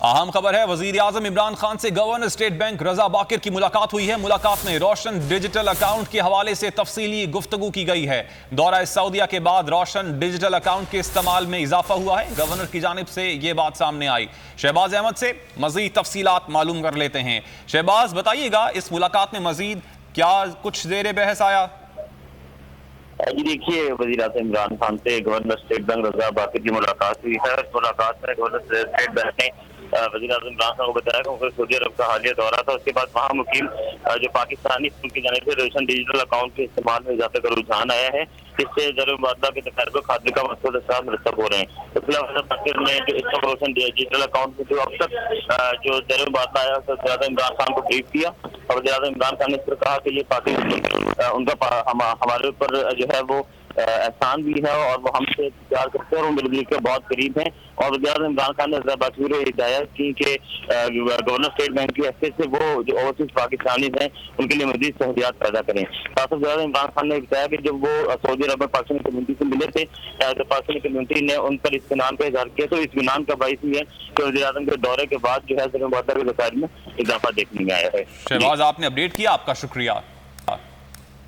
अहम खबर है, वजीर आजम इमरान खान से गवर्नर स्टेट बैंक रजा बाकिर की मुलाकात हुई है। मुलाकात में रोशन डिजिटल अकाउंट के हवाले से तफसीली गुफ्तगू की गई है। दौरा सऊदीया के बाद रोशन डिजिटल अकाउंट के इस्तेमाल में इजाफा हुआ है। गवर्नर की जानिब से ये बात सामने आई। शहबाज अहमद से मजीद तफसीलात मालूम कर लेते हैं। शहबाज, बताइएगा इस मुलाकात में मजीद क्या कुछ ज़ेरे बहस आया? जी देखिए, वज़ीर आज़म इमरान खान से गवर्नर स्टेट बैंक रजा बाकिर की मुलाकात हुई है। इस मुलाकात में गवर्नर स्टेट बैंक ने वज़ीर आज़म इमरान खान को बताया कि उनका सऊदी अरब का हालिया दौरा था। उसके बाद वहाँ मुकीम जो पाकिस्तानी उनकी जानिब से रोशन डिजिटल अकाउंट के इस्तेमाल में इजाफे का रुझान आया है, इससे ज़र मुबादला के तकारे को खाते का मकसद असरात मरतब हो रहे हैं। इसलिए बाकिर ने जो इस रोशन डिजिटल अकाउंट में जो अब तक जो ज़र मुबादला आया उससे ज़्यादा इमरान खान को ब्रीफ किया और वज़ीर आज़म इमरान खान ने इस पर कहा कि ये पाकिस्तान उनका हमारे ऊपर जो है वो एहसान भी है और वो हमसे प्यार करते हैं और वो मिलजुल के बहुत करीब हैं। और वज़ीर आज़म इमरान खान ने बातचीत हिदायत की कि गवर्नर स्टेट बैंक की हैसियत से वो जो ओवरसीज पाकिस्तानी हैं उनके लिए मज़ीद सहूलियात पैदा करें। साथ ही इमरान खान ने बताया कि जब वो सऊदी अरब में पाकिस्तानी कम्युनिटी से मिले थे तो पाकिस्तानी कम्युनिटी ने उन पर इत्मीनान का इजहार किया। तो इत्मीनान का बाइस भी है कि वज़ीर आज़म के दौरे के बाद जो है ज़र मुबादला के वसाइल में इजाफा देखने में आया है। शहबाज, आपने अपडेट किया, आपका शुक्रिया।